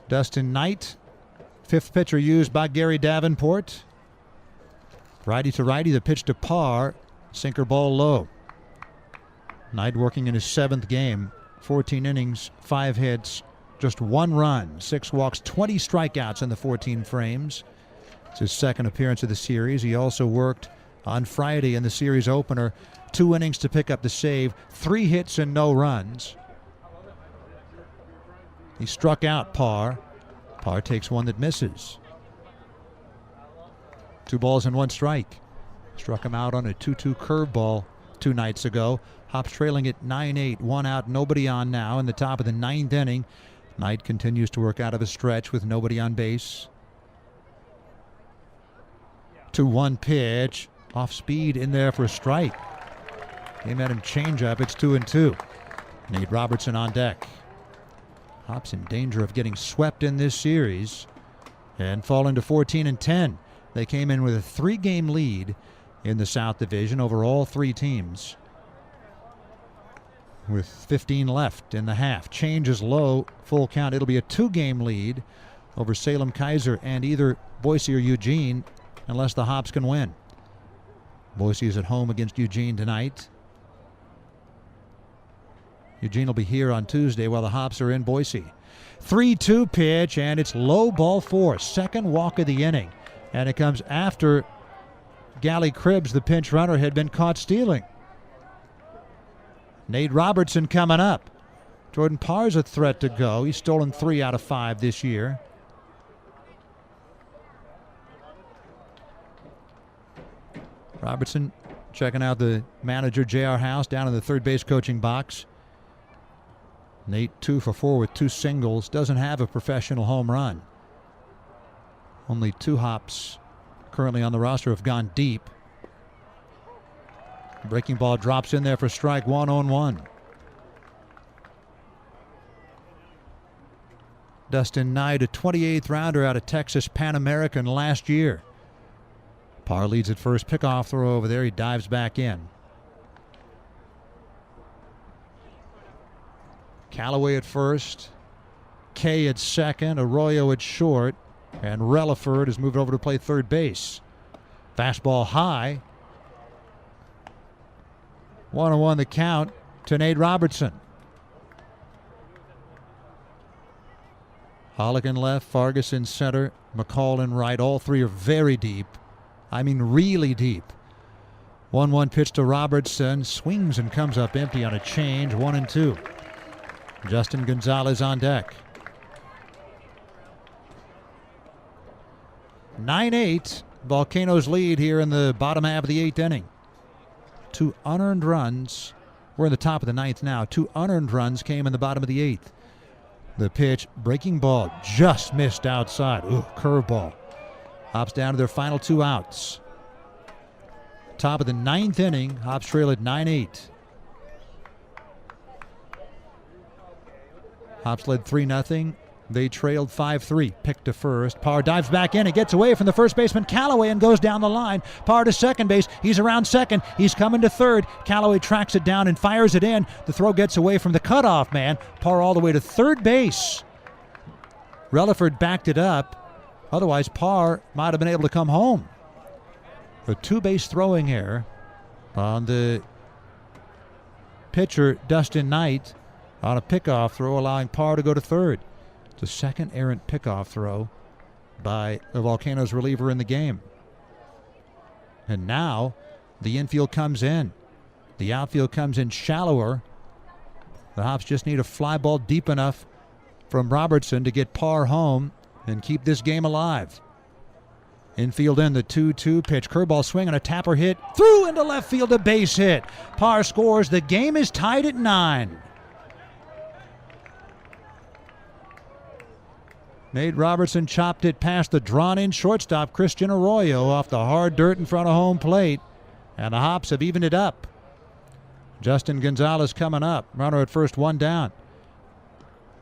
Dustin Knight, fifth pitcher used by Gary Davenport. Righty to righty, the pitch to Parr, sinker ball low. Knight working in his seventh game, 14 innings, 5 hits, just 1 run, 6 walks, 20 strikeouts in the 14 frames. It's his second appearance of the series. He also worked on Friday in the series opener, 2 innings to pick up the save, 3 hits and no runs. He struck out Parr. Parr takes one that misses. 2 balls and 1 strike. Struck him out on a 2-2 curveball 2 nights ago. Hops trailing at 9-8, 1 out, nobody on now in the top of the 9th inning. Knight continues to work out of a stretch with nobody on base. 2-1 pitch, off speed in there for a strike. Came at him changeup, it's 2-2. Nate Robertson on deck. Hops in danger of getting swept in this series and falling to 14-10. They came in with a 3-game lead in the South Division over all 3 teams, with 15 left in the half. Change is low, full count. It'll be a 2-game lead over Salem Kaiser and either Boise or Eugene, unless the Hops can win. Boise is at home against Eugene tonight. Eugene will be here on Tuesday while the Hops are in Boise. 3-2 pitch, and it's low, ball 4. Second walk of the inning. And it comes after Gally Cribbs, the pinch runner, had been caught stealing. Nate Robertson coming up. Jordan Parr's a threat to go. He's stolen 3 out of 5 this year. Robertson checking out the manager, J.R. House, down in the third base coaching box. Nate 2 for 4 with 2 singles. Doesn't have a professional home run. Only 2 Hops currently on the roster have gone deep. Breaking ball drops in there for strike 1-1. Dustin Knight, a 28th rounder out of Texas Pan American last year. Parr leads at first, pickoff throw over there. He dives back in. Callaway at first, Kay at second, Arroyo at short, and Relaford has moved over to play third base. Fastball high. 1-1 the count to Nate Robertson. Hollick in left, Fargas in center, McCall in right. All 3 are very deep. I mean really deep. 1-1 pitch to Robertson. Swings and comes up empty on a change. 1-2. Justin Gonzalez on deck. 9-8. Volcanoes lead here in the bottom half of the 8th inning. 2 unearned runs. We're in the top of the 9th now. 2 unearned runs came in the bottom of the 8th. The pitch, breaking ball, just missed outside. Ooh, curveball. Hops down to their final 2 outs. Top of the 9th inning. Hops trail at 9-8. Hops led 3-0. They trailed 5-3. Pick to first. Parr dives back in. It gets away from the first baseman Callaway and goes down the line. Parr to second base. He's around second. He's coming to third. Callaway tracks it down and fires it in. The throw gets away from the cutoff man. Parr all the way to third base. Relaford backed it up. Otherwise, Parr might have been able to come home. A 2-base throwing error on the pitcher, Dustin Knight, on a pickoff throw, allowing Parr to go to third. It's the second errant pickoff throw by the Volcanoes reliever in the game. And now the infield comes in. The outfield comes in shallower. The Hops just need a fly ball deep enough from Robertson to get Parr home and keep this game alive. Infield in, the 2-2 pitch. Curveball swing and a tapper hit. Through into left field, a base hit. Parr scores. The game is tied at 9. Nate Robertson chopped it past the drawn-in shortstop, Christian Arroyo, off the hard dirt in front of home plate. And the Hops have evened it up. Justin Gonzalez coming up. Runner at first, 1 down.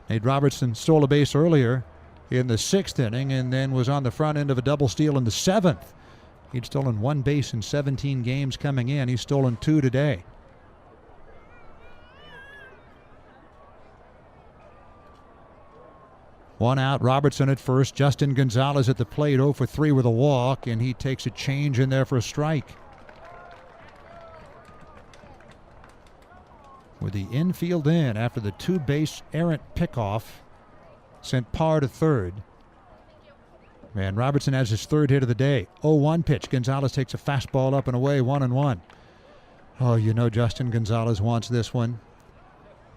Nate Robertson stole a base earlier in the 6th inning and then was on the front end of a double steal in the 7th. He'd stolen 1 base in 17 games coming in. He's stolen 2 today. One out, Robertson at first. Justin Gonzalez at the plate, 0 for 3 with a walk, and he takes a change in there for a strike. With the infield in after the two-base errant pickoff sent Parr to third. And Robertson has his third hit of the day. 0-1 pitch. Gonzalez takes a fastball up and away, 1-1. Oh, you know Justin Gonzalez wants this one.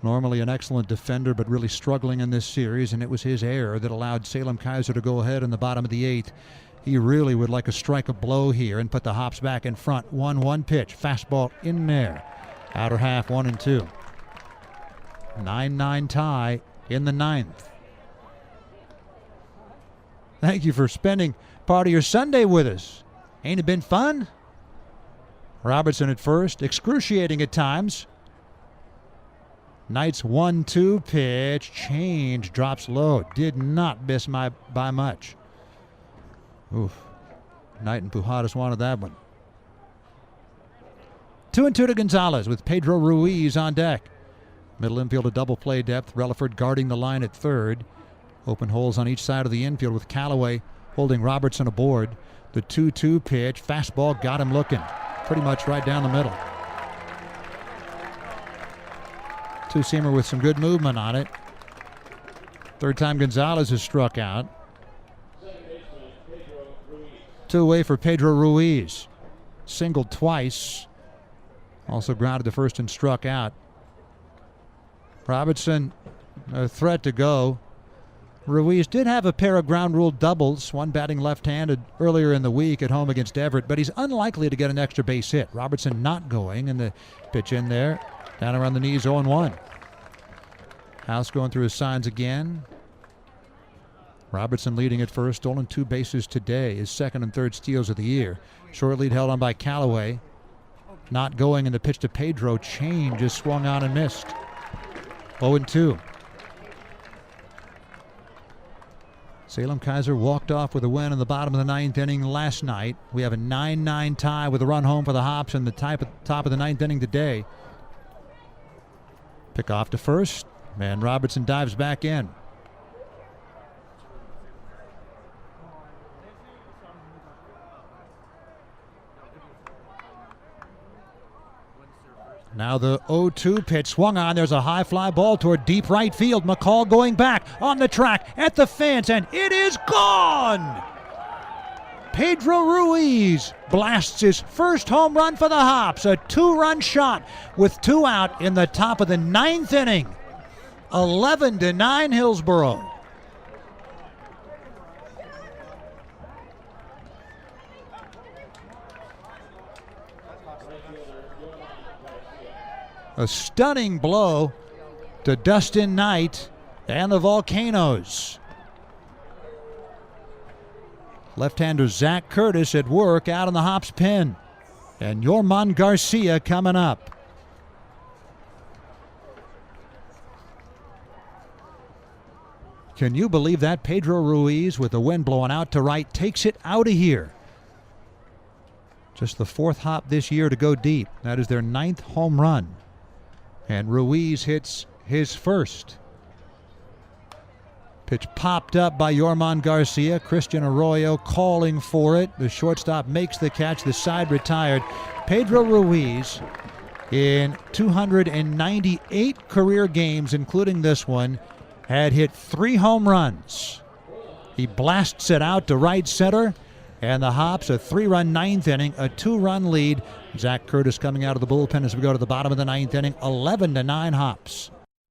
Normally an excellent defender, but really struggling in this series, and it was his error that allowed Salem Keizer to go ahead in the bottom of the 8th. He really would like to strike a blow here and put the Hops back in front. 1-1 pitch. Fastball in there. Outer half, 1-2. 9-9 tie in the 9th. Thank you for spending part of your Sunday with us. Ain't it been fun? Robertson at first, excruciating at times. Knight's 1-2 pitch, change, drops low. Did not miss by much. Oof. Knight and Pujadas wanted that one. 2-2 to Gonzalez with Pedro Ruiz on deck. Middle infield a double play depth. Relaford guarding the line at third. Open holes on each side of the infield with Callaway holding Robertson aboard. The 2-2 pitch, fastball got him looking. Pretty much right down the middle. Two-seamer with some good movement on it. Third time Gonzalez is struck out. 2 away for Pedro Ruiz. Singled twice. Also grounded to first and struck out. Robertson, a threat to go. Ruiz did have a pair of ground rule doubles, one batting left-handed earlier in the week at home against Everett, but he's unlikely to get an extra base hit. Robertson not going, and the pitch in there, down around the knees, 0-1. House going through his signs again. Robertson leading at first, stolen 2 bases today, his second and third steals of the year. Short lead held on by Callaway. Not going, and the pitch to Pedro, change is swung on and missed. 0-2. Salem Keizer walked off with a win in the bottom of the 9th inning last night. We have a 9-9 tie with a run home for the Hops in the top of the 9th inning today. Pick off to first, and Robertson dives back in. Now the 0-2 pitch swung on. There's a high fly ball toward deep right field. McCall going back on the track at the fence, and it is gone! Pedro Ruiz blasts his first home run for the Hops. A 2-run shot with 2 out in the top of the 9th inning. 11-9 Hillsboro. A stunning blow to Dustin Knight and the Volcanoes. Left-hander Zach Curtis at work out in the Hops pen. And Yorman Garcia coming up. Can you believe that? Pedro Ruiz, with the wind blowing out to right, takes it out of here. Just the 4th hop this year to go deep. That is their 9th home run. And Ruiz hits his first. Pitch popped up by Yorman Garcia. Christian Arroyo calling for it. The shortstop makes the catch. The side retired. Pedro Ruiz, in 298 career games, including this one, had hit 3 home runs. He blasts it out to right center. And the Hops, a 3-run 9th inning, a 2-run lead. Zach Curtis coming out of the bullpen as we go to the bottom of the 9th inning. 11-9 Hops.